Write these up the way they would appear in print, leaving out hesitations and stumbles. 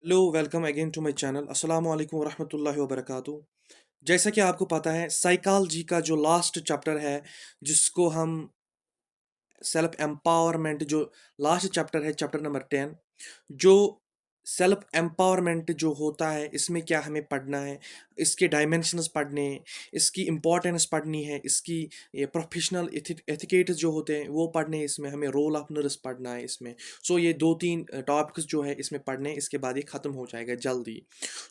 Hello welcome again to my channel अस्सलाम वालेकुम वरहमतुल्लाहि वबरकातुहू। जैसा कि आपको पता है साइकोलॉजी का जो लास्ट चैप्टर है जिसको हम सेल्फ एम्पावरमेंट जो लास्ट चैप्टर है चैप्टर नंबर 10 जो सेल्फ एम्पावरमेंट जो होता है इसमें क्या हमें पढ़ना है, इसके डायमेंशंस पढ़ने हैं, इसकी इम्पोर्टेंस पढ़नी है, इसकी ये प्रोफेशनल एथिकेट्स जो होते हैं वो पढ़ने हैं, इसमें हमें रोल ऑफ नर्स पढ़ना है इसमें। सो ये दो तीन टॉपिक्स जो है इसमें पढ़ने हैं, इसके बाद ये ख़त्म हो जाएगा जल्दी।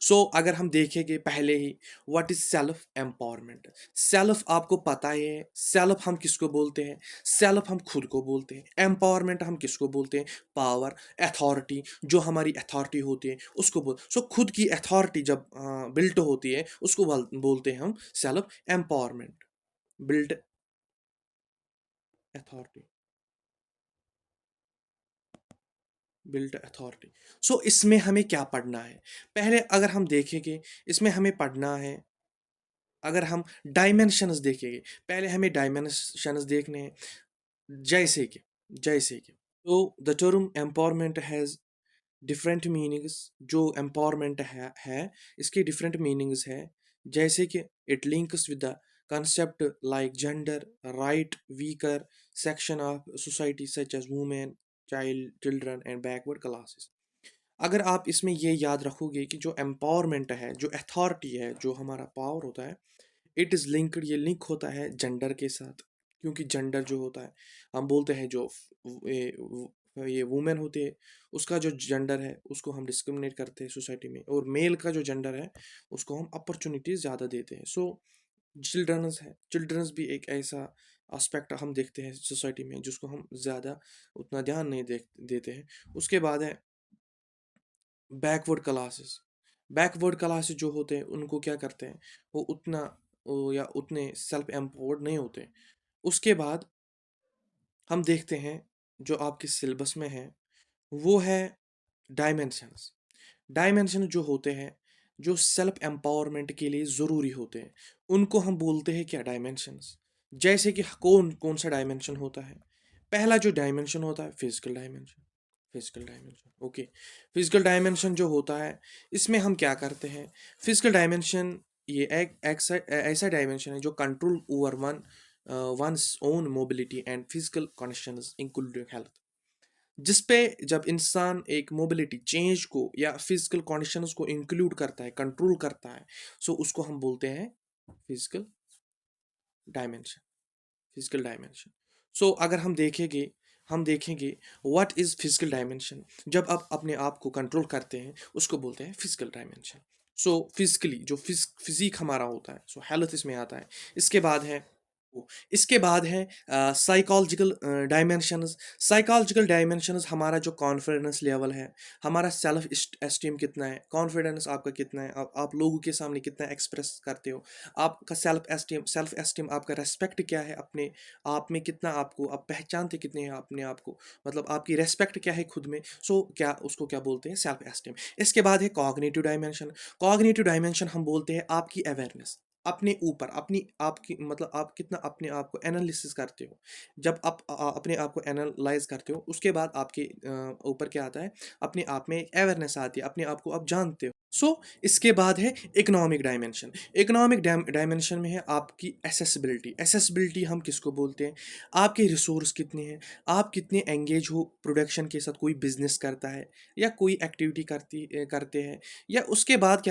सो अगर हम देखेंगे पहले ही what is self empowerment. Self आपको पता ही है, सेल्फ हम किसको बोलते हैं? सेल्फ हम खुद को बोलते हैं। एम्पावरमेंट हम किसको बोलते हैं? पावर, अथॉरिटी, जो हमारी अथॉरिटी होती है उसको सो खुद की अथॉरिटी जब बिल्ट होती है उसको बोलते हैं हम self empowerment. Built authority, built authority. So इसमें हमें क्या पढ़ना है? पहले अगर हम देखेंगे इसमें हमें पढ़ना है, अगर हम डायमेंशंस देखेंगे, पहले हमें डायमेंशंस देखने हैं। जैसे कि तो the term empowerment has different meanings. जो एम्पावरमेंट है इसकी डिफरेंट मीनिंग्स है। जैसे कि it links with the concept like gender, right, weaker section of society such as women, children and backward classes। अगर आप इसमें ये याद रखोगे कि जो एम्पावरमेंट है, जो अथॉरिटी है, जो हमारा पावर होता है, इट इज़ लिंक्ड, ये लिंक होता है जेंडर के साथ। क्योंकि जेंडर जो होता है, हम बोलते हैं जो ये वुमेन होती है उसका जो जेंडर है उसको हम डिस्क्रिमिनेट करते हैं सोसाइटी में, और मेल का जो जेंडर है उसको हम अपॉर्चुनिटीज़ ज़्यादा देते हैं। सो चिल्ड्रंस है, चिल्ड्रंस भी एक ऐसा एस्पेक्ट हम देखते हैं सोसाइटी में जिसको हम ज़्यादा उतना ध्यान नहीं देते हैं। उसके बाद है बैकवर्ड क्लासेस। बैकवर्ड क्लासेस जो होते हैं उनको क्या करते हैं, वो उतना या उतने सेल्फ एम्पावर्ड नहीं होते। उसके बाद हम देखते हैं जो आपके सिलेबस में है वो है डायमेंशंस। डायमेंशन जो होते हैं, जो सेल्फ एम्पावरमेंट के लिए ज़रूरी होते हैं, उनको हम बोलते हैं क्या? डायमेंशंस। जैसे कि कौन कौन सा डायमेंशन होता है? पहला जो डायमेंशन होता है physical dimension. Physical dimension, okay. Physical dimension जो होता है इसमें हम क्या करते हैं? फिजिकल डायमेंशन ये ऐसा डायमेंशन है जो control over one's own mobility and physical conditions including health. जिस पे जब इंसान एक मोबिलिटी चेंज को या फिजिकल कंडीशंस को इंक्लूड करता है, कंट्रोल करता है, सो उसको हम बोलते हैं physical dimension. Physical dimension. So अगर हम देखेंगे व्हाट इज फिजिकल डायमेंशन। जब आप अपने आप को कंट्रोल करते हैं उसको बोलते हैं फिजिकल डायमेंशन। सो फिजिकली जो फिजिक हमारा होता है, सो हेल्थ इसमें आता है। इसके बाद है इसके बाद है साइकोलॉजिकल डायमेंशंस। साइकोलॉजिकल डायमेंशंस हमारा जो कॉन्फिडेंस लेवल है, हमारा सेल्फ एस्टीम कितना है, कॉन्फिडेंस आपका कितना है, आप लोगों के सामने कितना एक्सप्रेस करते हो, आपका सेल्फ एस्टीम आपका रेस्पेक्ट क्या है अपने आप में, कितना आपको आप पहचानते कितने हैं अपने आप को, मतलब आपकी रेस्पेक्ट क्या है खुद में। सो क्या उसको क्या बोलते हैं? Self esteem. इसके बाद है कॉग्निटिव डायमेंशन। कॉग्निटिव डायमेंशन हम बोलते हैं आपकी अवेयरनेस अपने ऊपर, अपनी आपकी मतलब आप कितना अपने आप को एनालिसिस करते हो। जब आप अपने आप को एनालाइज करते हो उसके बाद आपके ऊपर क्या आता है? अपने आप में एक अवेयरनेस आती है, अपने आप को आप जानते हो। सो इसके बाद है इकोनॉमिक डायमेंशन। इकोनॉमिक डायमेंशन में है आपकी एसेसिबिलिटी। एसेसिबिलिटी हम किसको बोलते हैं? आपके रिसोर्स कितने हैं, आप कितने एंगेज हो प्रोडक्शन के साथ, कोई बिजनेस करता है या कोई एक्टिविटी करते हैं, या उसके बाद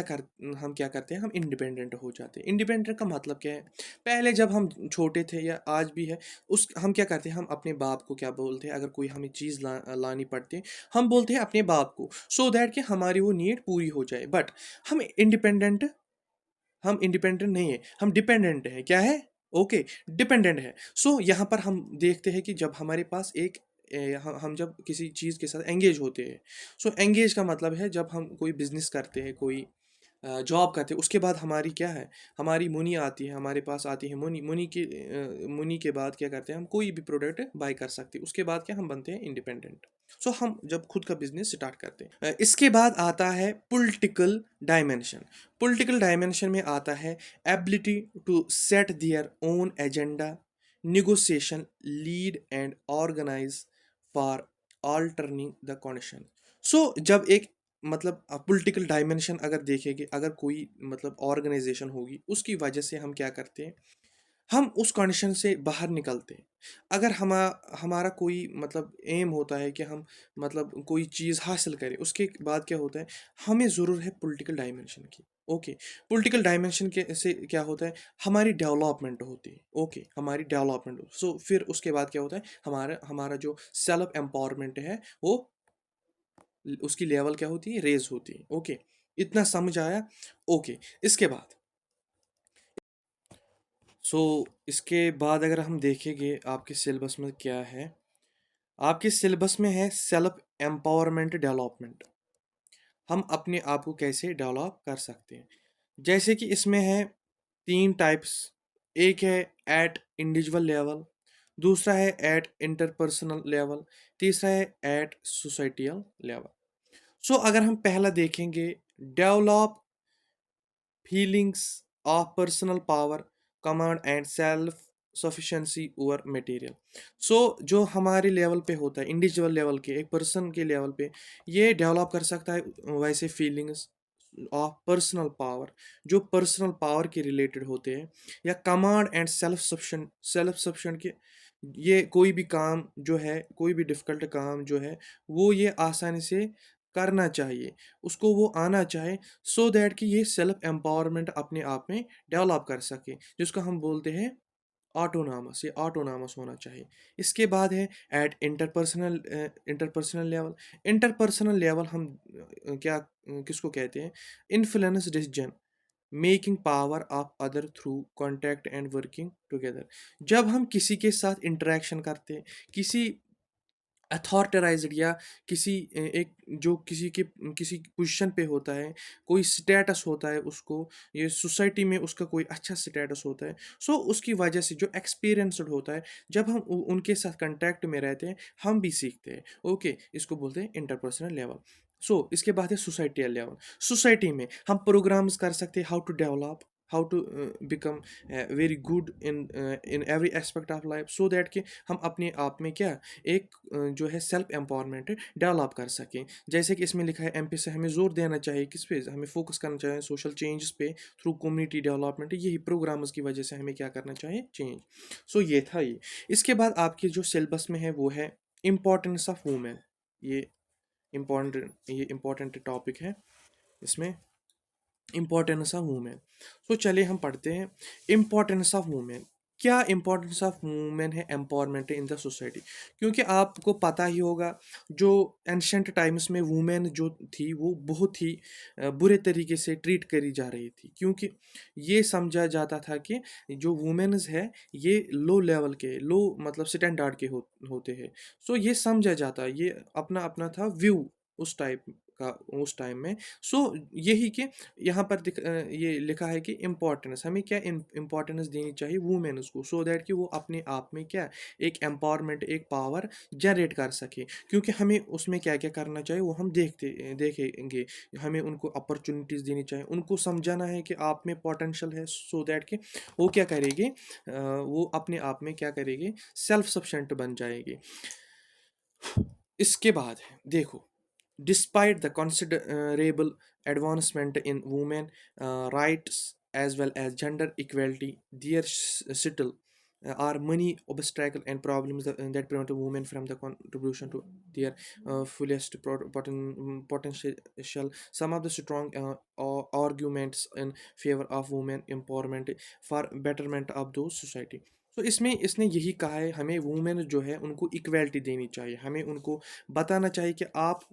हम क्या करते हैं? हम इंडिपेंडेंट हो जाते हैं। इंडिपेंडेंट का मतलब क्या है? पहले जब हम छोटे थे या आज भी है, उस हम क्या करते हैं? हम अपने बाप को क्या बोलते हैं? अगर कोई हमें चीज़ लानी पड़ती है हम बोलते हैं अपने बाप को, सो दैट कि हमारी वो नीड पूरी हो जाए। बट हम इंडिपेंडेंट हम इंडिपेंडेंट नहीं है, हम डिपेंडेंट है। क्या है? ओके, डिपेंडेंट है। सो यहाँ पर हम देखते हैं कि जब हमारे पास एक हम जब किसी चीज़ के साथ एंगेज होते हैं। सो एंगेज का मतलब है जब हम कोई बिजनेस करते हैं, कोई जॉब करते हैं, उसके बाद हमारी क्या है? हमारी मुनी आती है, हमारे पास आती है मुनी। मुनी के बाद क्या करते हैं? हम कोई भी प्रोडक्ट बाय कर सकते हैं। उसके बाद क्या हम बनते हैं? इंडिपेंडेंट। सो हम जब खुद का बिजनेस स्टार्ट करते हैं, इसके बाद आता है पॉलिटिकल डायमेंशन। पॉलिटिकल डायमेंशन में आता है ability to set their own agenda, negotiation, lead and organise for altering the condition. So जब एक मतलब पॉलिटिकल डायमेंशन अगर देखेंगे, अगर कोई मतलब ऑर्गेनाइजेशन होगी, उसकी वजह से हम क्या करते हैं, हम उस कंडीशन से बाहर निकलते हैं। अगर हमारा कोई मतलब एम होता है कि हम मतलब कोई चीज़ हासिल करें, उसके बाद क्या होता है, हमें ज़रूरत है पॉलिटिकल डायमेंशन की। ओके, पॉलिटिकल डायमेंशन के से क्या होता है, हमारी डेवलपमेंट होती है। ओके, हमारी डेवलपमेंट, सो फिर उसके बाद क्या होता है, हमारा हमारा जो सेल्फ एम्पावरमेंट है वो उसकी लेवल क्या होती है, रेज होती है। ओके, इतना समझ आया। ओके, इसके बाद सो इसके बाद अगर हम देखेंगे आपके सिलेबस में क्या है, आपके सिलेबस में है सेल्फ एम्पावरमेंट डेवलपमेंट। हम अपने आप को कैसे डेवलप कर सकते हैं, जैसे कि इसमें है तीन टाइप्स। एक है एट इंडिविजुअल लेवल, दूसरा है एट इंटरपर्सनल लेवल, तीसरा है एट सोसाइटियल लेवल। सो अगर हम पहला देखेंगे, develop feelings of personal power, command and self sufficiency over material. So जो हमारे लेवल पे होता है, इंडिविजुअल लेवल के, एक पर्सन के लेवल पे ये डेवलप कर सकता है वैसे फीलिंग्स ऑफ पर्सनल पावर, जो पर्सनल पावर के रिलेटेड होते हैं, या कमांड एंड सेल्फ सफिशेंट के, ये कोई भी काम जो है, कोई भी डिफ़िकल्ट काम जो है, वो ये आसानी से करना चाहिए, उसको वो आना चाहे, सो दैट कि ये सेल्फ एम्पावरमेंट अपने आप में डेवलप कर सके, जिसको हम बोलते हैं ऑटोनॉमस। ये ऑटोनॉमस होना चाहिए। इसके बाद है at interpersonal level. Interpersonal level हम किसको कहते हैं, influence decision making power of other through contact and working together. जब हम किसी के साथ इंटरेक्शन करते हैं, किसी अथॉरिटाइज्ड या किसी एक जो किसी पोजीशन पे होता है, कोई स्टेटस होता है उसको, ये सोसाइटी में उसका कोई अच्छा स्टेटस होता है, सो उसकी वजह से जो एक्सपीरियंसड होता है, जब हम उनके साथ कांटेक्ट में रहते हैं, हम भी सीखते हैं। ओके, इसको बोलते हैं इंटरपर्सनल लेवल। सो इसके बाद है सोसाइटियल लेवल। सोसाइटी में हम प्रोग्राम्स कर सकते हैं, how to develop, how to become very good in every aspect of life, so that कि हम अपने आप में क्या एक जो है सेल्फ एम्पावरमेंट डेवलप कर सकें। जैसे कि इसमें लिखा है, एम पे से हमें जोर देना चाहिए, किस पे हमें फोकस करना चाहिए, सोशल चेंजेस पे थ्रू कम्युनिटी डेवलपमेंट। यही प्रोग्राम्स की वजह से हमें क्या करना चाहिए, चेंज। सो ये था ये। इसके बाद आपके जो सिलेबस में है वो है इम्पोर्टेंस ऑफ वुमेन। ये इम्पोर्टेंट टॉपिक है इसमें, इम्पोर्टेंस ऑफ वुमेन। सो चलिए हम पढ़ते हैं इम्पोर्टेंस ऑफ वुमेन। क्या इम्पोर्टेंस ऑफ वुमेन है एम्पावरमेंट इन द सोसाइटी। क्योंकि आपको पता ही होगा, जो एंशंट टाइम्स में वुमेन जो थी वो बहुत ही बुरे तरीके से ट्रीट करी जा रही थी, क्योंकि ये समझा जाता था कि जो वुमेन्स है ये लो लेवल के, लो मतलब स्टैंडर्ड के होते हैं। सो ये समझा जाता, ये अपना अपना था व्यू उस टाइप का, उस टाइम में। सो यही कि यहाँ पर ये लिखा है कि इम्पोर्टेंस, हमें क्या इम्पोर्टेंस देनी चाहिए वुमेन्स को, सो दैट कि वो अपने आप में क्या एक एम्पावरमेंट, एक पावर जनरेट कर सके। क्योंकि हमें उसमें क्या क्या करना चाहिए वो हम देखेंगे। हमें उनको अपॉर्चुनिटीज़ देनी चाहिए, उनको समझाना है कि आप में पोटेंशियल है, सो दैट कि वो क्या करेंगे, वो अपने आप में क्या करेंगे, सेल्फ सफिशेंट बन जाएगी। इसके बाद है देखो, despite the considerable advancement in women rights as well as gender equality, there still are many obstacles and problems that prevent women from the contribution to their fullest potential. Some of the strong arguments in favor of women empowerment for betterment of those society. तो इसमें इसने यही कहा है, हमें women जो है उनको इक्वेलिटी देनी चाहिए, हमें उनको बताना चाहिए कि आप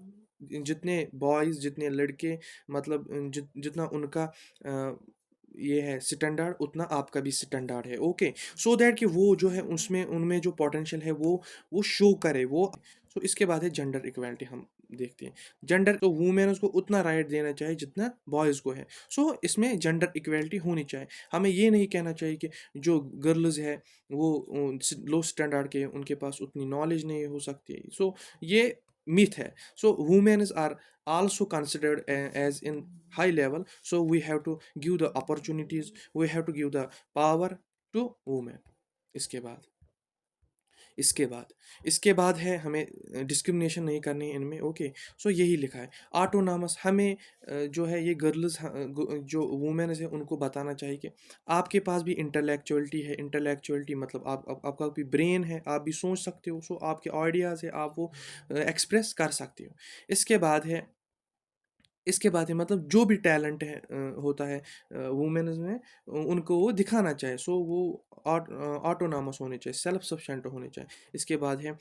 जितने बॉयज़, जितने लड़के, मतलब जितना उनका ये है स्टैंडर्ड, उतना आपका भी स्टैंडर्ड है। ओके, सो दैट कि वो जो है उसमें उनमें जो पोटेंशियल है वो शो करे वो। सो इसके बाद है जेंडर इक्वालिटी, हम देखते हैं जेंडर, तो वुमेन उसको उतना राइट देना चाहिए जितना बॉयज़ को है। सो इसमें जेंडर इक्वालिटी होनी चाहिए। हमें ये नहीं कहना चाहिए कि जो गर्ल्स है वो लो स्टैंडर्ड के, उनके पास उतनी नॉलेज नहीं हो सकती। सो ये myth है। So women are also considered as in high level, so we have to give the opportunities, we have to give the power to women। इसके बाद इसके बाद है हमें डिस्क्रिमिनेशन नहीं करनी है इनमें, ओके। सो यही लिखा है ऑटोनॉमस। हमें जो है ये गर्ल्स जो वुमेन्स है उनको बताना चाहिए कि आपके पास भी इंटेलेक्चुअलिटी है। इंटेलेक्चुअलिटी मतलब आपका भी ब्रेन है, आप भी सोच सकते हो। सो आपके आइडियाज़ है, आप वो एक्सप्रेस कर सकते हो। इसके बाद है इसके बाद है मतलब जो भी टैलेंट है होता है वुमेन्स में, उनको वो दिखाना चाहिए। सो वो ऑटोनॉमस होने चाहिए, सेल्फ सफिशिएंट होने चाहिए। इसके बाद है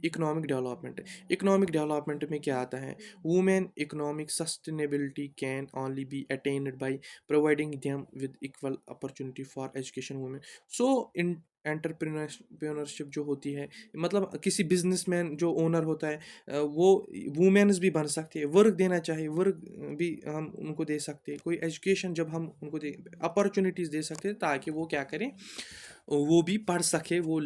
इकोनॉमिक डेवलपमेंट। इकोनॉमिक डेवलपमेंट में क्या आता है, women economic sustainability can only be attend by providing them with equal opportunity for education women. So in entrepreneurship जो होती है, मतलब किसी बिजनेसमैन जो ओनर होता है, वो वुमेन्स भी बन सकती है। वर्क देना चाहिए, वर्क भी हम उनको दे सकते हैं। कोई एजुकेशन जब हम उनको दे, अपॉर्चुनिटीज़ दे सकते हैं ताकि वो क्या करें, वो भी पढ़ सके, वो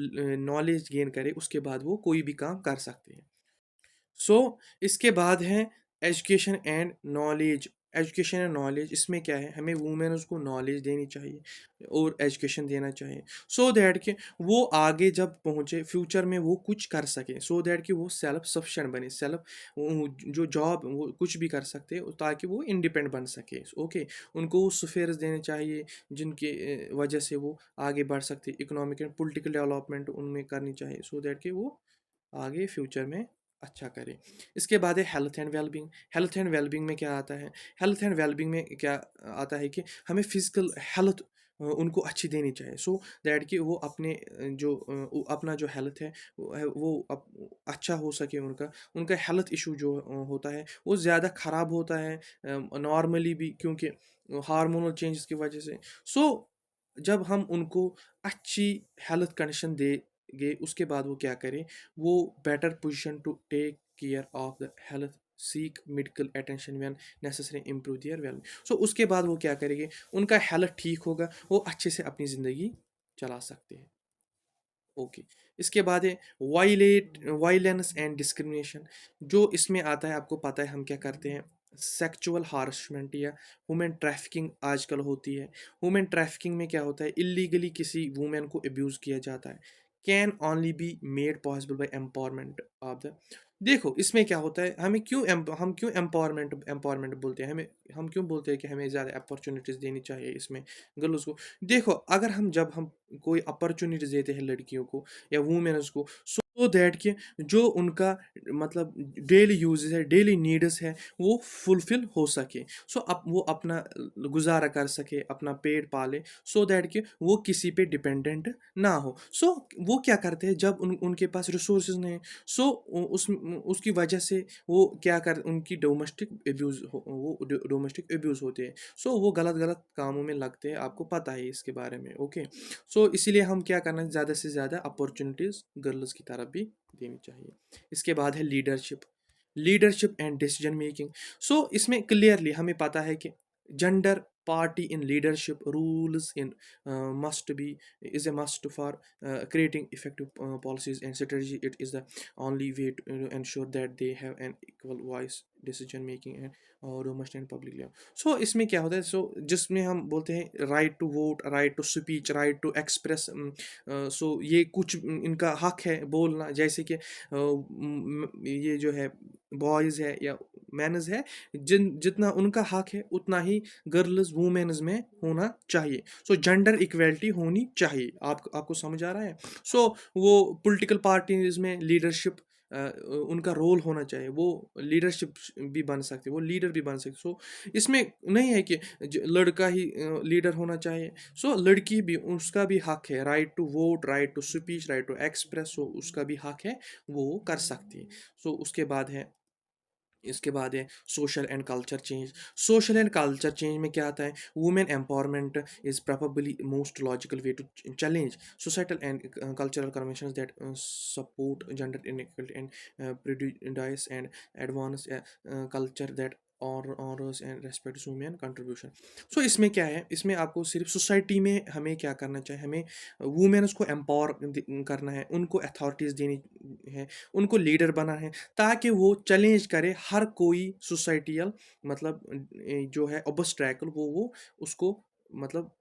नॉलेज गेन करे, उसके बाद वो कोई भी काम कर सकते हैं। सो इसके बाद है education and knowledge. Education and knowledge इसमें क्या है, हमें वुमेन्स को नॉलेज देनी चाहिए और एजुकेशन देना चाहिए, सो दैट कि वो आगे जब पहुँचे फ्यूचर में वो कुछ कर सके, सो दैट कि वो सेल्फ सफिशेंट बने, सेल्फ जो जॉब वो कुछ भी कर सकते हैं ताकि वो इंडिपेंडेंट बन सके, ओके। उनको वो सफेयर्स देने चाहिए जिनके वजह से वो आगे बढ़ सकते, इकोनॉमिक एंड पॉलिटिकल डेवलपमेंट उनमें करनी चाहिए, सो दैट कि वो आगे फ्यूचर में अच्छा करें। इसके बाद है health and wellbeing. Health and wellbeing में क्या आता है, हेल्थ एंड वेलबींग में क्या आता है कि हमें फिजिकल हेल्थ उनको अच्छी देनी चाहिए, सो दैट कि वो अपने अपना जो हेल्थ है वो अच्छा हो सके। उनका उनका हेल्थ इशू जो होता है वो ज़्यादा ख़राब होता है नॉर्मली भी, क्योंकि हार्मोनल चेंजेस की वजह से। सो जब हम उनको अच्छी हेल्थ कंडीशन देंगे, उसके बाद वो क्या करें, वो better position to take care of the health, seek medical attention when necessary improve their well. So उसके बाद वो क्या करेंगे, उनका हेल्थ ठीक होगा, वो अच्छे से अपनी ज़िंदगी चला सकते हैं, ओके। इसके बाद है वायलेंस एंड डिस्क्रिमिनेशन। जो इसमें आता है, आपको पता है हम क्या करते हैं, सेक्सुअल हारसमेंट या वुमेन ट्रैफिकिंग आजकल होती है। वुमेन ट्रैफिकिंग में क्या होता है, इलीगली किसी वुमेन को अब्यूज़ किया जाता है, can only be made possible by empowerment of the. देखो इसमें क्या होता है, हम क्यों एम्पावरमेंट एम्पावरमेंट बोलते हैं, हम क्यों बोलते हैं कि हमें ज़्यादा अपॉर्चुनिटीज़ देनी चाहिए इसमें गर्ल्स को। देखो अगर जब हम कोई अपॉर्चुनिटीज़ देते हैं लड़कियों को या वुमेन्स को, सो दैट कि जो उनका मतलब डेली यूजेस है, डेली नीड्स है, वो फुलफिल हो सके। सो वो अपना गुजारा कर सके, अपना पेट पाले, सो दैट कि वो किसी पे डिपेंडेंट ना हो। सो वो क्या करते हैं, जब उनके पास रिसोर्सेज नहीं, सो उसकी वजह से वो क्या कर, उनकी डोमेस्टिक अब्यूज़ होते हैं। सो वो गलत गलत कामों में लगते हैं, आपको पता है इसके बारे में, ओके। सो इसीलिए हम क्या करना, ज़्यादा से ज़्यादा अपॉर्चुनिटीज़ गर्ल्स की तरफ भी देनी चाहिए। इसके बाद है लीडरशिप एंड डिसीजन मेकिंग। सो इसमें क्लियरली हमें पता है कि gender party in leadership rules in must be is a must for creating effective policies and strategy. It is the only way to ensure that they have an equal voice decision making and domestic and public level. So इसमें क्या होता है, so जिसमें हम बोलते हैं right to vote, right to speech, right to express. So ये कुछ इनका हक है बोलना, जैसे कि ये जो है बॉयज़ है या मैनस है, जितना उनका हक है उतना ही गर्ल्स वुमेन्स में होना चाहिए। सो जेंडर इक्वलिटी होनी चाहिए। आपको समझ आ रहा है। सो वो पॉलिटिकल पार्टीज में लीडरशिप उनका रोल होना चाहिए, वो लीडरशिप भी बन सकते, वो लीडर भी बन सकते। सो इसमें नहीं है कि लड़का ही लीडर होना चाहिए। सो लड़की भी, उसका भी हक है, right to vote, right to speech, right to express, so उसका भी हक है, वो कर सकती है। सो इसके बाद है social and culture change. Social and culture change में क्या आता है, women empowerment is probably most logical way to challenge societal and cultural conventions that support gender inequality and prejudice and advance culture that or honours and respects women contribution. So इसमें क्या है, इसमें आपको सिर्फ सोसाइटी में हमें क्या करना चाहिए, हमें वुमेन्स को एम्पावर करना है, उनको अथॉरिटीज़ देनी है, उनको लीडर बना है, ताकि वो चैलेंज करे हर कोई सोसाइटियल मतलब जो है ऑब्स्ट्रैकल, वो उसको मतलब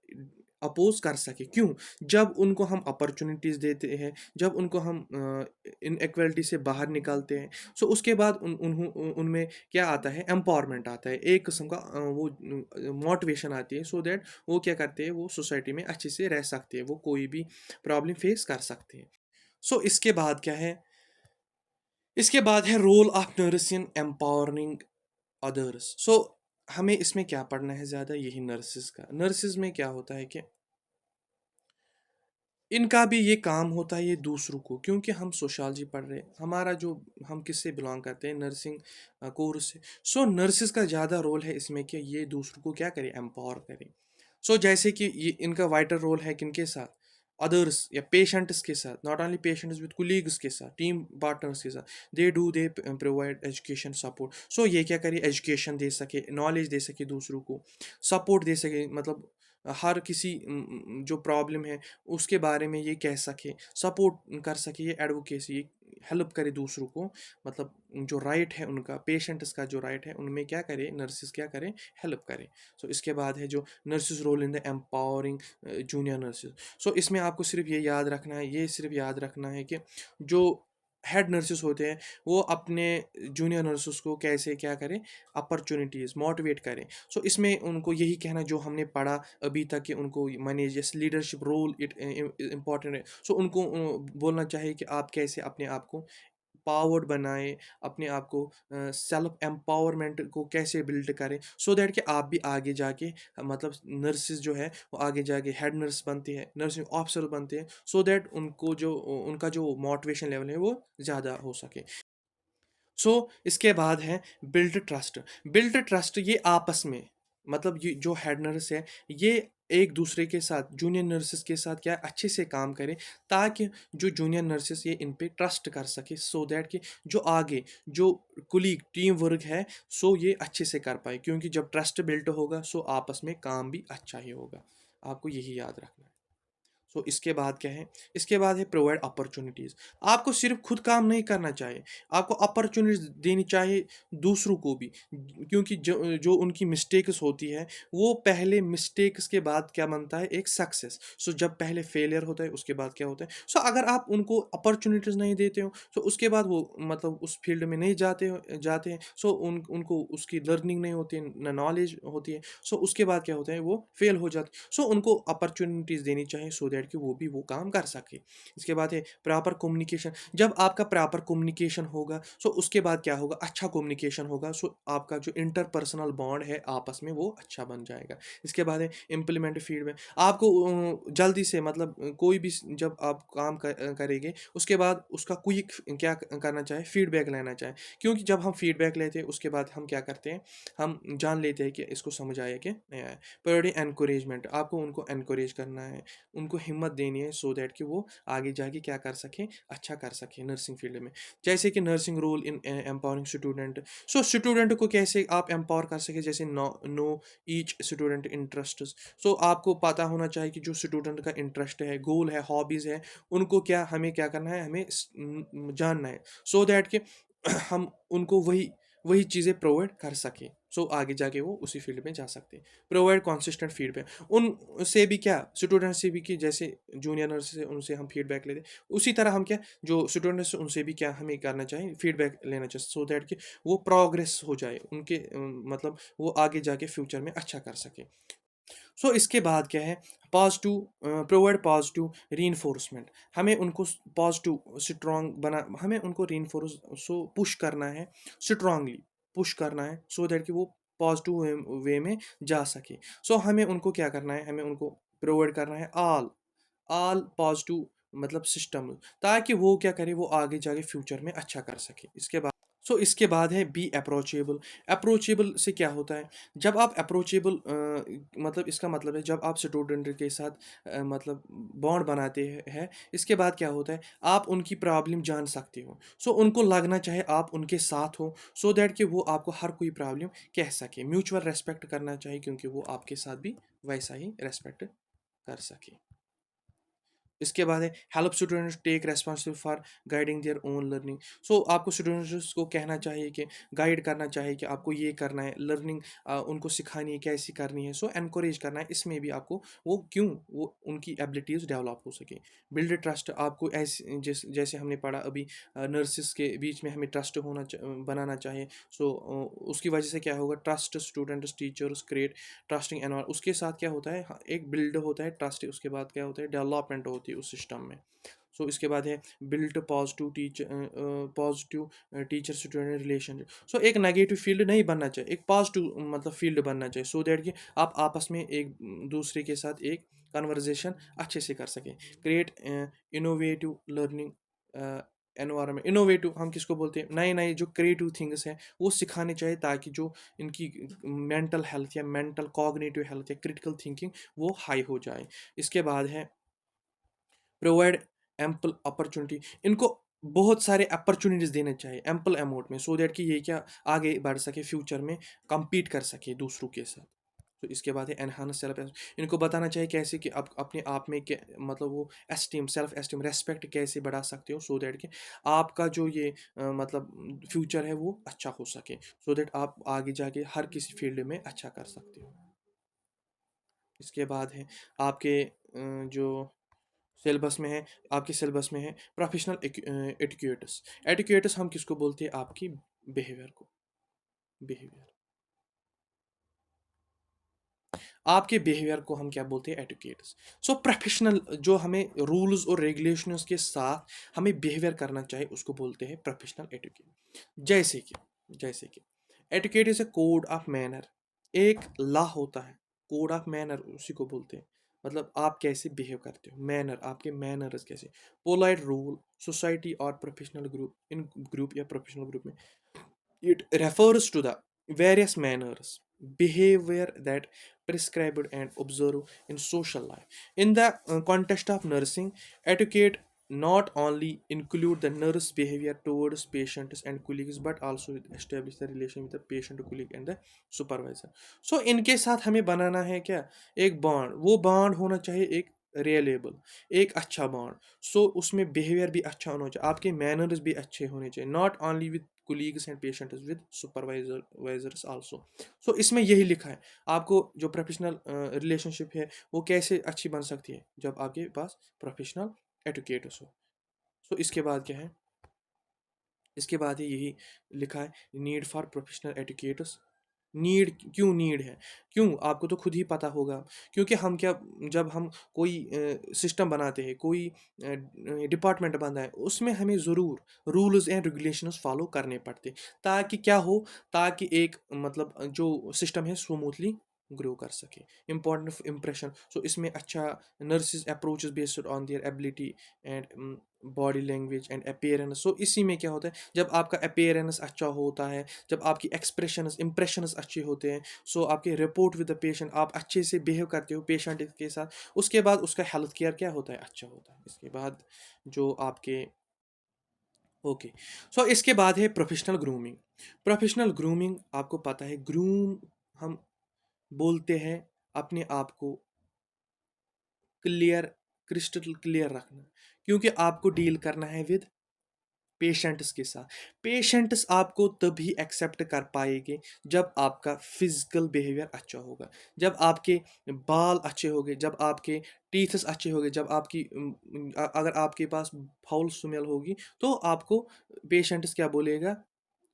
अपोज कर सके। क्यों? जब उनको हम अपॉर्चुनिटीज़ देते हैं, जब उनको हम इनइक्वालिटी से बाहर निकालते हैं, सो उसके बाद उनमें क्या आता है, एम्पावरमेंट आता है, एक किस्म का वो मोटिवेशन आती है, सो दैट वो क्या करते हैं, वो सोसाइटी में अच्छे से रह सकते हैं, वो कोई भी प्रॉब्लम फेस कर सकते हैं। सो इसके बाद क्या है, इसके बाद है role of nurse in empowering others. So हमें इसमें क्या पढ़ना है ज़्यादा, यही नर्सिस का। नर्सिस में क्या होता है कि इनका भी ये काम होता है, ये दूसरों को, क्योंकि हम सोशियोलॉजी पढ़ रहे हैं, हमारा जो, हम किससे बिलोंग करते हैं, नर्सिंग कोर्स से। सो नर्सिस का ज़्यादा रोल है इसमें कि ये दूसरों को क्या करें, एम्पावर करें। सो जैसे कि ये इनका वाइटर रोल है किनके साथ, अदर्स या पेशेंट्स के साथ, not only patients with colleagues के साथ, टीम पार्टनर्स के साथ, दे प्रोवाइड एजुकेशन सपोर्ट। सो ये क्या करे, एजुकेशन दे सके, नॉलेज दे सके दूसरों को, सपोर्ट दे सके, मतलब हर किसी जो प्रॉब्लम है उसके बारे में ये कह सके, सपोर्ट कर सके, ये एडवोकेसी, हेल्प करे दूसरों को, मतलब जो राइट है उनका, पेशेंट्स का जो राइट है उनमें क्या करे, नर्सिस क्या करें, हेल्प करें। सो इसके बाद है जो nurses role in the empowering junior nurses. So इसमें आपको सिर्फ ये याद रखना है, ये सिर्फ याद रखना है कि जो हेड नर्सिस होते हैं वो अपने जूनियर नर्सिस को कैसे क्या करें, अपॉर्चुनिटीज़ मोटिवेट करें। सो इसमें उनको यही कहना जो हमने पढ़ा अभी तक कि उनको manage leadership role it important है। सो उनको बोलना चाहिए कि आप कैसे अपने आप को पावर्ड बनाएँ, अपने आप को सेल्फ एम्पावरमेंट को कैसे बिल्ड करें, सो दैट कि आप भी आगे जाके मतलब नर्सेस जो है वो आगे जाके हेड नर्स बनती है, नर्सिंग ऑफिसर बनते हैं, सो दैट उनको जो उनका जो मोटिवेशन लेवल है वो ज़्यादा हो सके। सो इसके बाद है बिल्ड ट्रस्ट। बिल्ड ट्रस्ट ये आपस में, मतलब ये जो हेड नर्स है ये एक दूसरे के साथ जूनियर नर्सेस के साथ क्या अच्छे से काम करें, ताकि जो जूनियर नर्सेस ये इन पे ट्रस्ट कर सके, सो दैट कि जो आगे जो कुलीग टीम वर्क है सो ये अच्छे से कर पाए, क्योंकि जब ट्रस्ट बिल्ड होगा सो आपस में काम भी अच्छा ही होगा। आपको यही याद रखना है। सो इसके बाद क्या है, इसके बाद है प्रोवाइड अपॉर्चुनिटीज़। आपको सिर्फ खुद काम नहीं करना चाहिए, आपको अपॉर्चुनिटीज देनी चाहिए दूसरों को भी, क्योंकि जो जो उनकी मिस्टेक्स होती है, वो पहले मिस्टेक्स के बाद क्या बनता है, एक सक्सेस। सो जब पहले फेलियर होता है उसके बाद क्या होता है, सो अगर आप उनको अपॉर्चुनिटीज़ नहीं देते हो तो उसके बाद वो मतलब उस फील्ड में नहीं जाते हैं, सो उनको उसकी लर्निंग नहीं होती है, ना नॉलेज होती है, सो उसके बाद क्या होता है, वो फेल हो जाते। सो उनको अपॉर्चुनिटीज़ देनी चाहिए, सो दैट कि वो भी वो काम कर सके। इसके बाद है प्रॉपर कम्युनिकेशन। जब आपका प्रॉपर कम्युनिकेशन होगा सो उसके बाद क्या होगा, अच्छा कम्युनिकेशन होगा, सो आपका जो इंटरपर्सनल बॉन्ड है आपस में वो अच्छा बन जाएगा। इसके बाद है इम्प्लीमेंट फीडबैक। आपको जल्दी से मतलब कोई भी जब आप काम करेंगे उसके बाद उसका क्विक क्या करना चाहिए, फीडबैक लेना चाहिए, क्योंकि जब हम फीडबैक लेते हैं उसके बाद हम क्या करते हैं, हम जान लेते हैं कि इसको समझ आया कि नहीं आया। प्रायोरिटी एनकरेजमेंट, आपको उनको एनकरेज करना है, उनको हिम्मत देनी है, सो दैट कि वो आगे जाके क्या कर सकें, अच्छा कर सकें नर्सिंग फील्ड में। जैसे कि nursing role in empowering student. So student को कैसे आप एम्पावर कर सके, जैसे know know each student interest. So आपको पता होना चाहिए कि जो स्टूडेंट का इंटरेस्ट है, गोल है, हॉबीज़ है, उनको क्या हमें क्या करना है, हमें जानना है, सो दैट कि हम उनको वही वही चीज़ें प्रोवाइड कर सकें, सो आगे जाके वो उसी फील्ड में जा सकते हैं। प्रोवाइड कंसिस्टेंट फीडबैक, उनसे भी क्या, स्टूडेंट से भी, कि जैसे जूनियर नर्स से उनसे हम फीडबैक लेते हैं, उसी तरह हम क्या जो स्टूडेंट्स उनसे भी क्या हमें करना चाहिए, फीडबैक लेना चाहिए, सो दैट कि वो प्रोग्रेस हो जाए उनके मतलब वो आगे जाके फ्यूचर में अच्छा कर सके। सो इसके बाद क्या है, पॉजिटिव प्रोवाइड पॉजिटिव रीइंफोर्समेंट। हमें उनको पॉजिटिव स्ट्रॉन्ग बना, हमें उनको रीइंफोर्स सो पुश करना है, स्ट्रांगली पुश करना है, सो दैट कि वो पॉजिटिव वे में जा सके। सो हमें उनको क्या करना है, हमें उनको प्रोवाइड करना है ऑल ऑल पॉजिटिव मतलब सिस्टम, ताकि वो क्या करे, वो आगे जाके फ्यूचर में अच्छा कर सके। इसके बाद सो इसके बाद है बी अप्रोचेबल। अप्रोचेबल से क्या होता है, जब आप अप्रोचेबल मतलब इसका मतलब है जब आप स्टूडेंट के साथ मतलब बॉन्ड बनाते हैं, इसके बाद क्या होता है, आप उनकी प्रॉब्लम जान सकते हो, सो उनको लगना चाहे आप उनके साथ हो, सो दैट कि वो आपको हर कोई प्रॉब्लम कह सके। म्यूचुअल रेस्पेक्ट करना चाहिए, क्योंकि वो आपके साथ भी वैसा ही रेस्पेक्ट कर सके। इसके बाद है help students take responsible for guiding their own learning. So आपको स्टूडेंट्स को कहना चाहिए कि गाइड करना चाहिए कि आपको ये करना है, लर्निंग उनको सिखानी है कैसी करनी है। सो एनकरेज करना है, इसमें भी आपको वो क्यों वो उनकी एबिलिटीज़ डेवलप हो सके। बिल्ड ट्रस्ट, आपको ऐसे जैसे हमने पढ़ा अभी, नर्सिस के बीच में हमें ट्रस्ट बनाना चाहिए। सो उसकी वजह से क्या होगा, trust students teachers create trusting environment. उसके साथ क्या होता है, एक बिल्ड होता है ट्रस्ट, उसके बाद क्या होता है, डेवलपमेंट होती है उस सिस्टम में। सो इसके बाद है build positive teacher student relationship. So एक नेगेटिव फील्ड नहीं बनना चाहिए, एक पॉजिटिव मतलब फील्ड बनना चाहिए, सो दैट कि आप आपस में एक दूसरे के साथ एक कन्वर्जेशन अच्छे से कर सकें। Create innovative learning environment. Innovative हम किसको बोलते हैं, नए नए जो क्रिएटिव थिंग्स हैं वो सिखाने चाहिए, ताकि जो इनकी मेंटल हेल्थ या मेंटल कॉग्निटिव हेल्थ या क्रिटिकल थिंकिंग वो हाई हो जाए। इसके बाद है प्रोवाइड एम्पल अपॉर्चुनिटी। इनको बहुत सारे अपॉर्चुनिटीज़ देने चाहिए एम्पल अमाउंट में, सो दैट कि ये क्या आगे बढ़ सके, फ्यूचर में compete कर सके दूसरों के साथ। तो इसके बाद है एनहांस सेल्फ। इनको बताना चाहिए कैसे कि आप अपने आप में मतलब वो एस्टीम, सेल्फ एस्टीम, रेस्पेक्ट कैसे बढ़ा सकते हो, सो दैट कि आपका जो ये मतलब फ्यूचर है वो अच्छा हो सके, सो दैट आप आगे जाके हर किसी फील्ड में अच्छा कर सकते हो। इसके बाद है आपके जो सिलेबस में है, आपके सिलेबस में है प्रोफेशनल एटिक्यूट्स। एटिक्यूट्स हम किसको बोलते हैं, आपकी बिहेवियर को, बिहेवियर, आपके बिहेवियर को हम क्या बोलते हैं, एटिकेट्स। सो प्रोफेशनल जो हमें रूल्स और रेगुलेशंस के साथ हमें बिहेवियर करना चाहिए, उसको बोलते हैं प्रोफेशनल एटिकेट। जैसे कि etiquette is a code of manner, एक लॉ होता है, कोड ऑफ मैनर उसी को बोलते हैं। मतलब आप कैसे बिहेव करते हो, मैनर, आपके मैनर्स कैसे। पोलाइट रूल सोसाइटी और प्रोफेशनल ग्रुप, इन ग्रुप या प्रोफेशनल ग्रुप में it refers to the various manners, behavior that prescribed and observed in social life. In the context of nursing, etiquette not only include the nurse behavior towards patients and colleagues, but also establish the relation with the patient, colleague and the supervisor. So इनके साथ हमें बनाना है क्या, एक bond. वो bond होना चाहिए एक रियलेबल, एक अच्छा बॉन्ड। सो उसमें बिहेवियर भी अच्छा होना चाहिए, आपके मैनर्स भी अच्छे होने चाहिए, not only with colleagues and patients with supervisors also। सो इसमें यही लिखा है, आपको जो प्रोफेशनल रिलेशनशिप है वो कैसे अच्छी बन सकती है, जब आपके पास प्रोफेशनल एडुकेटर्स हो। सो इसके बाद क्या है, इसके बाद ही यही लिखा है, need for professional educators. Need, क्यों नीड है, क्यों, आपको तो खुद ही पता होगा। क्योंकि हम क्या, जब हम कोई सिस्टम बनाते हैं, कोई डिपार्टमेंट बना है, उसमें हमें ज़रूर रूल्स एंड रेगुलेशंस फॉलो करने पड़ते, ताकि क्या हो, ताकि एक मतलब जो सिस्टम है स्मूथली ग्रो कर सके। इंपॉर्टेंट इंप्रेशन, सो इसमें अच्छा nurses approaches based on their ability and body language and appearance. So इसी में क्या होता है, जब आपका अपेयरेंस अच्छा होता है, जब आपकी एक्सप्रेशंस इंप्रेशंस अच्छे होते हैं, सो आपके रिपोर्ट विद द पेशेंट, आप अच्छे से बिहेव करते हो पेशेंट के साथ, उसके बाद उसका हेल्थ केयर क्या होता है, अच्छा होता है। इसके बाद जो आपके, ओके, सो इसके बाद है प्रोफेशनल ग्रूमिंग। प्रोफेशनल ग्रूमिंग आपको पता है, ग्रूम हम बोलते हैं अपने आप को क्लियर, क्रिस्टल क्लियर रखना, क्योंकि आपको डील करना है विद पेशेंट्स के साथ। पेशेंट्स आपको तभी एक्सेप्ट कर पाएंगे जब आपका फिजिकल बिहेवियर अच्छा होगा, जब आपके बाल अच्छे होंगे, जब आपके टीथस अच्छे होंगे, जब आपकी अगर आपके पास फाउल स्मेल होगी, तो आपको पेशेंट्स क्या बोलेगा,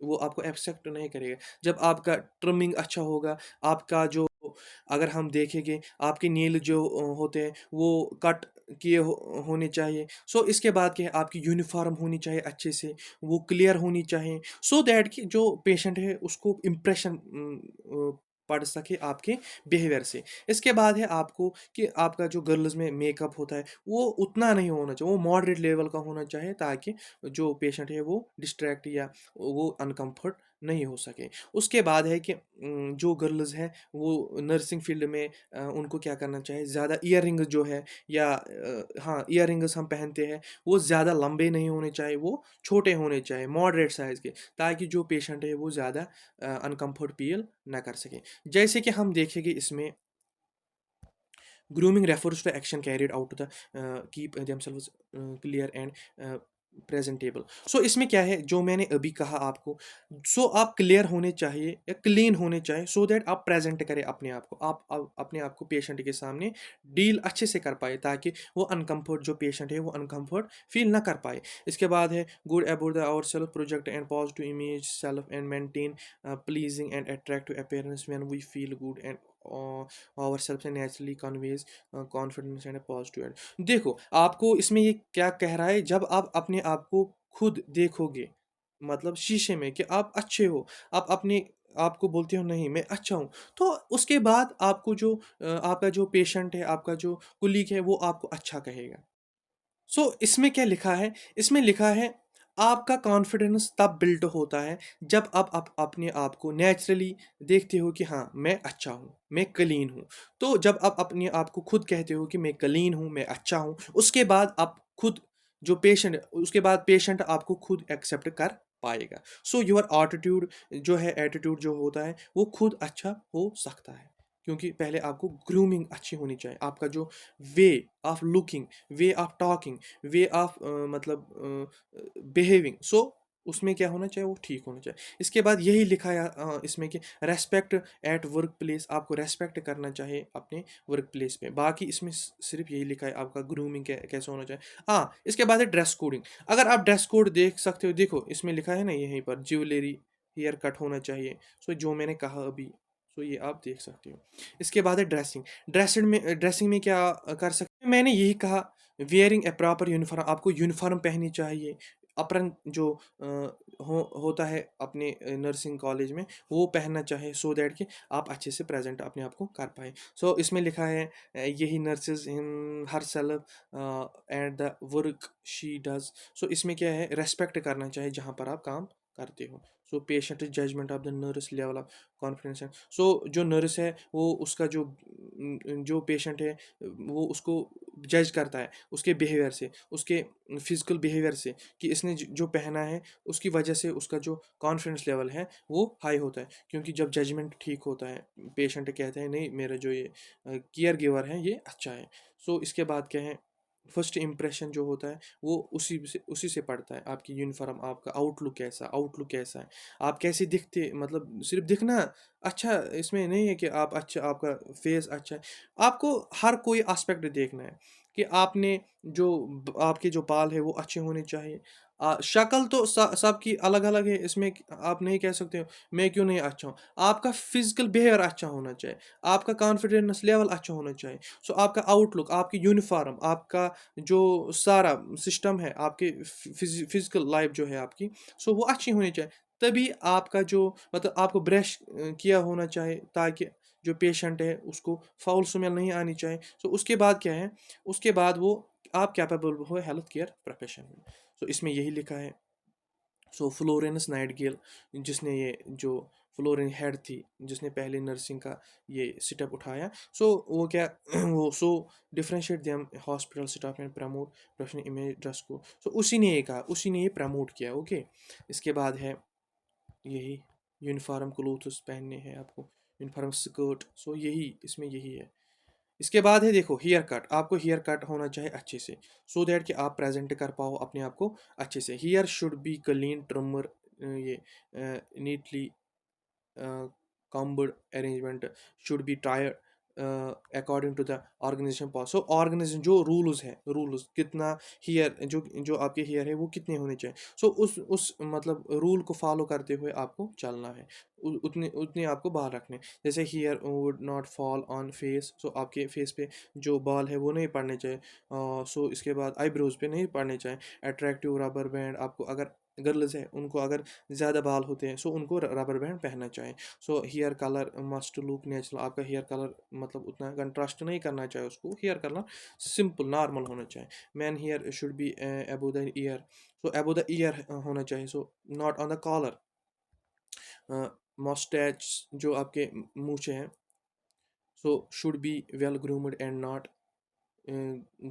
वो आपको एक्सेप्ट नहीं करेगा। जब आपका ट्रिमिंग अच्छा होगा, आपका जो, अगर हम देखेंगे आपके नील जो होते हैं वो कट किए होने चाहिए। सो इसके बाद क्या है, आपकी यूनिफॉर्म होनी चाहिए अच्छे से, वो क्लियर होनी चाहिए, सो दैट कि जो पेशेंट है उसको इम्प्रेशन पड़ सके आपके बिहेवियर से। इसके बाद है आपको कि आपका जो गर्ल्स में मेकअप होता है वो उतना नहीं होना चाहिए, वो मॉडरेट लेवल का होना चाहिए, ताकि जो पेशेंट है वो डिस्ट्रैक्ट या वो अनकंफर्ट नहीं हो सके। उसके बाद है कि जो गर्ल्स हैं वो नर्सिंग फील्ड में उनको क्या करना चाहिए, ज़्यादा ईयररिंग जो है या हाँ ईयररिंग्स हम पहनते हैं, वो ज़्यादा लंबे नहीं होने चाहिए, वो छोटे होने चाहिए मॉडरेट साइज़ के, ताकि जो पेशेंट है वो ज़्यादा अनकंफर्ट फील ना कर सके। जैसे कि हम देखेंगे इसमें Grooming refers to action carried out to the keep themselves clear and presentable. So इसमें क्या है जो मैंने अभी कहा आपको, सो आप क्लियर होने चाहिए या क्लीन होने चाहिए, सो दैट आप प्रेजेंट करें अपने आप को, आप अपने आप को पेशेंट के सामने डील अच्छे से कर पाए, ताकि वो अनकंफर्ट जो पेशेंट है वो अनकंफर्ट फील ना कर पाए। इसके बाद है good about the our self project and positive image self and maintain pleasing and attractive appearance when we feel good and our self से naturally conveys confidence and positive. देखो आपको इसमें ये क्या कह रहा है, जब आप अपने आप को खुद देखोगे मतलब शीशे में कि आप अच्छे हो, आप अपने आपको बोलते हो नहीं मैं अच्छा हूँ, तो उसके बाद आपको जो आपका जो पेशेंट है, आपका जो कुलीग है वो आपको अच्छा कहेगा। सो इसमें क्या लिखा है, इसमें लिखा है आपका कॉन्फिडेंस तब बिल्ड होता है जब आप अपने आप को नेचुरली देखते हो कि हाँ मैं अच्छा हूँ, मैं क्लीन हूँ। तो जब आप अपने आप को खुद कहते हो कि मैं क्लीन हूँ, मैं अच्छा हूँ, उसके बाद आप खुद जो पेशेंट, उसके बाद पेशेंट आपको खुद एक्सेप्ट कर पाएगा। सो योर एटीट्यूड जो है, एटीट्यूड जो होता है वो खुद अच्छा हो सकता है, क्योंकि पहले आपको ग्रूमिंग अच्छी होनी चाहिए। आपका जो way of looking, way of talking, way of मतलब बिहेविंग, सो उसमें क्या होना चाहिए वो ठीक होना चाहिए। इसके बाद यही लिखा है इसमें कि रेस्पेक्ट एट वर्क प्लेस, आपको रेस्पेक्ट करना चाहिए अपने वर्क प्लेस में। बाकी इसमें सिर्फ यही लिखा है आपका ग्रूमिंग कैसे होना चाहिए। हाँ, इसके बाद है ड्रेस कोडिंग। अगर आप ड्रेस कोड देख सकते हो, देखो इसमें लिखा है ना यहीं पर ज्वेलरी, हेयर कट होना चाहिए। सो जो मैंने कहा अभी, सो ये आप देख सकते हो। इसके बाद है ड्रेसिंग। ड्रेसिंग में क्या कर सकते हैं, मैंने यही कहा वियरिंग ए प्रॉपर यूनिफॉर्म, आपको यूनिफॉर्म पहननी चाहिए। अपन जो होता है अपने नर्सिंग कॉलेज में, वो पहनना चाहिए, सो दैट कि आप अच्छे से प्रेजेंट अपने आप को कर पाए। सो इसमें लिखा है यही nurses in her self and the work she does. So इसमें क्या है, रेस्पेक्ट करना चाहिए जहाँ पर आप काम करते हो। So patient judgement of the nurse level of confidence है। सो जो नर्स है वो उसका जो पेशेंट है वो उसको जज करता है उसके बिहेवियर से, उसके फिजिकल बिहेवियर से, कि इसने जो पहना है उसकी वजह से उसका जो कॉन्फिडेंस लेवल है वो हाई होता है। क्योंकि जब जजमेंट ठीक होता है, पेशेंट कहते हैं नहीं मेरा जो ये केयर गिवर है ये अच्छा है। सो इसके बाद क्या है, फर्स्ट इंप्रेशन जो होता है वो उसी से पड़ता है। आपकी यूनिफॉर्म, आपका आउटलुक कैसा है, आप कैसे दिखते, मतलब सिर्फ दिखना अच्छा इसमें नहीं है कि आप अच्छा, आपका फेस अच्छा है। आपको हर कोई एस्पेक्ट देखना है कि आपने जो आपके जो बाल है वो अच्छे होने चाहिए। शक्ल तो सबकी अलग अलग है, इसमें आप नहीं कह सकते हो मैं क्यों नहीं अच्छा हूँ। आपका फिजिकल बिहेवियर अच्छा होना चाहिए, आपका कॉन्फिडेंस लेवल अच्छा होना चाहिए। सो आपका आउटलुक, आपकी यूनिफॉर्म, आपका जो सारा सिस्टम है, आपके फिजिकल लाइफ जो है आपकी, सो वो अच्छी होनी चाहिए। तभी आपका जो मतलब आपको ब्रश किया होना चाहिए, ताकि जो पेशेंट है उसको फाउल स्मेल नहीं आनी चाहिए। सो उसके बाद क्या है, उसके बाद वो आप कैपेबल हो हेल्थ केयर प्रोफेशन में। सो इसमें यही लिखा है। सो फ्लोरेंस नाइटगेल, जिसने ये जो फ्लोरेन हेड थी, जिसने पहले नर्सिंग का ये स्टेप उठाया, सो वो क्या वो सो differentiate them hospital staff and promote professional image dress को। सो उसी ने ये कहा, उसी ने ये प्रमोट किया। ओके, इसके बाद है यही यूनिफॉर्म क्लोथ्स पहनने हैं आपको, यूनिफॉर्म स्कर्ट। सो यही इसमें यही है। इसके बाद है देखो हेयर कट, आपको हेयर कट होना चाहिए अच्छे से, सो दैट कि आप प्रेजेंट कर पाओ अपने आप को अच्छे से। Hair should be clean trimmer, ये neatly combed arrangement should be tried according to the organization policy। So organization जो रूल्स है, रूल्स कितना हेयर जो जो आपके हेयर है वो कितने होने चाहिए, सो उस मतलब रूल को फॉलो करते हुए आपको चलना है। उतने उतने आपको बाल रखने, जैसे hair would not fall on face, so आपके फेस पे जो बाल है वो नहीं पड़ने चाहिए। सो इसके बाद आईब्रोज पे नहीं पड़ने चाहिए। अट्रैक्टिव रबर बैंड, आपको अगर गर्ल्स है उनको अगर ज़्यादा बाल होते हैं सो उनको रबर बैंड पहनना चाहिए। So here colour must look natural, आपका हेयर कलर मतलब उतना कंट्रास्ट नहीं करना चाहिए, उसको हेयर कलर सिंपल नॉर्मल होना चाहिए। Man hair should be above the ear, so above the ear होना चाहिए, so not on the collar. Moustache जो आपके मूछें हैं, so should be well groomed and not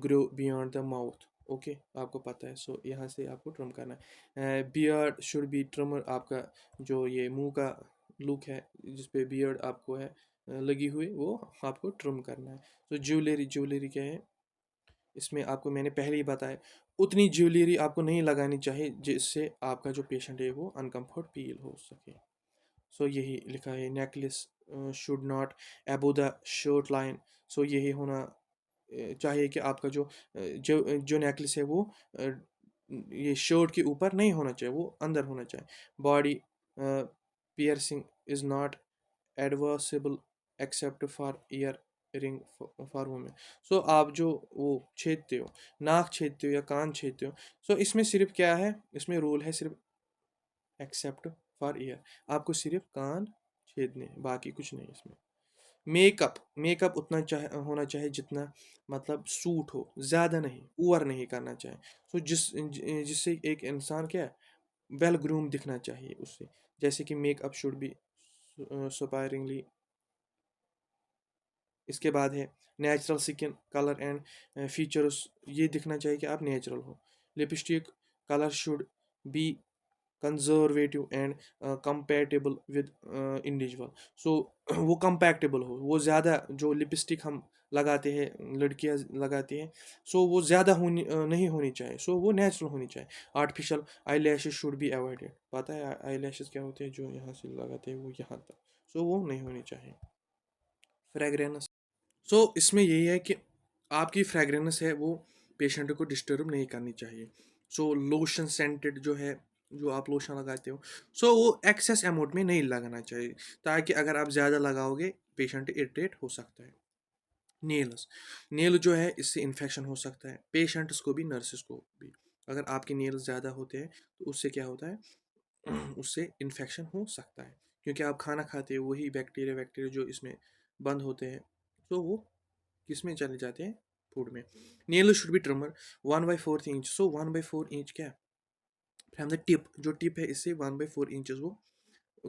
grow beyond the mouth. Okay, आपको पता है, सो यहाँ से आपको ट्रिम करना है। बियर्ड शुड बी ट्रिमर, आपका जो ये मुंह का लुक है, जिस पे बियर्ड आपको है लगी हुई, वो आपको ट्रिम करना है। तो ज्वेलरी क्या है, इसमें आपको मैंने पहले ही बताया, उतनी ज्वेलरी आपको नहीं लगानी चाहिए जिससे आपका जो पेशेंट है वो अनकम्फर्ट फील हो सके। सो यही लिखा है, necklace should not above the shirt line. So यही होना चाहिए कि आपका जो नेकलेस है वो ये शर्ट के ऊपर नहीं होना चाहिए, वो अंदर होना चाहिए। Body piercing is not advisable except for earring for women. So आप जो वो छेदते हो, नाक छेदते हो या कान छेदते हो, सो इसमें सिर्फ क्या है, इसमें रूल है सिर्फ एक्सेप्ट फॉर ईयर, आपको सिर्फ कान छेदने हैं, बाकी कुछ नहीं इसमें। मेकअप मेकअप उतना होना चाहिए जितना मतलब सूट हो, ज़्यादा नहीं, ओवर नहीं करना चाहिए। सो जिससे एक इंसान क्या वेल ग्रूम दिखना चाहिए उससे। जैसे कि मेकअप शुड बी सुपायरिंगली। इसके बाद है natural skin colour and features, ये दिखना चाहिए कि आप नेचुरल हो। Lipstick colour should be conservative and compatible with individual. So वो कंपैक्टेबल हो, वो ज़्यादा जो लिपस्टिक हम लगाते हैं, लड़कियां लगाती हैं, सो वो ज़्यादा नहीं होनी चाहिए, सो वो नेचुरल होनी चाहिए। Artificial eye lashes should be avoided. पता है आई लैशेज क्या होते हैं, जो यहाँ से लगाते हैं वो यहाँ तक, सो वो नहीं होनी चाहिए। फ्रेगरेंस, सो इसमें यही है कि आपकी फ्रेगरेंस है वो पेशेंट को डिस्टर्ब नहीं करनी चाहिए। सो लोशन सेंटेड जो है, जो आप लोशन लगाते हो, सो वो एक्सेस अमाउंट में नहीं लगाना चाहिए, ताकि अगर आप ज़्यादा लगाओगे पेशेंट इरिटेट हो सकता है। नेल्स, नेल जो है इससे इन्फेक्शन हो सकता है, पेशेंट्स को भी नर्सिस को भी। अगर आपके नेल्स ज़्यादा होते हैं तो उससे क्या होता है, उससे इन्फेक्शन हो सकता है, क्योंकि आप खाना खाते हो, वही बैक्टीरिया वैक्टीरिया जो इसमें बंद होते हैं, तो वो किस में चले जाते हैं, फूड में। Nail should B trimmer 1/4 inch. So 1/4 inch क्या, फ्रॉम द टिप, जो टिप है इससे 1/4 इंचेस वो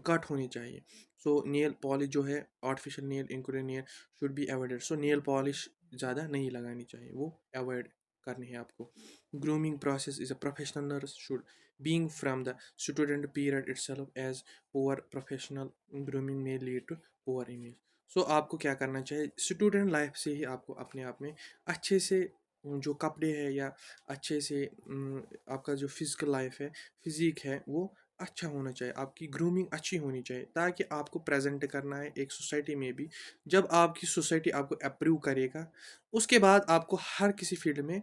कट होनी चाहिए। सो नेल पॉलिश जो है, आर्टिफिशियल नेल इंकुरे nail should be avoided. So nail polish ज़्यादा नहीं लगानी चाहिए, वो अवॉइड करनी है आपको। Grooming process is a professional nurse should being from the student period itself, as poor professional grooming में lead to poor image. So आपको क्या करना चाहिए, स्टूडेंट लाइफ से ही आपको अपने आप में अच्छे से जो कपड़े हैं या अच्छे से आपका जो फिजिकल लाइफ है, फिजिक है, वो अच्छा होना चाहिए, आपकी ग्रूमिंग अच्छी होनी चाहिए, ताकि आपको प्रेजेंट करना है एक सोसाइटी में भी। जब आपकी सोसाइटी आपको अप्रूव करेगा, उसके बाद आपको हर किसी फील्ड में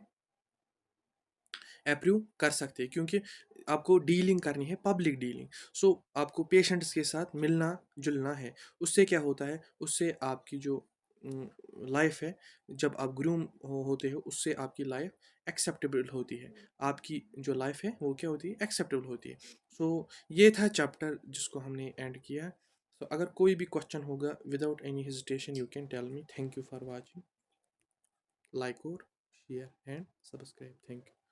अप्रूव कर सकते हैं, क्योंकि आपको डीलिंग करनी है, पब्लिक डीलिंग। सो आपको पेशेंट्स के साथ मिलना जुलना है। उससे क्या होता है, उससे आपकी जो लाइफ है, जब आप ग्रूम होते हो, उससे आपकी लाइफ एक्सेप्टेबल होती है, आपकी जो लाइफ है वो क्या होती है, एक्सेप्टेबल होती है। सो ये था चैप्टर जिसको हमने एंड किया। सो अगर कोई भी क्वेश्चन होगा, without any hesitation you can tell me. Thank you for watching, like और share and subscribe. Thank you.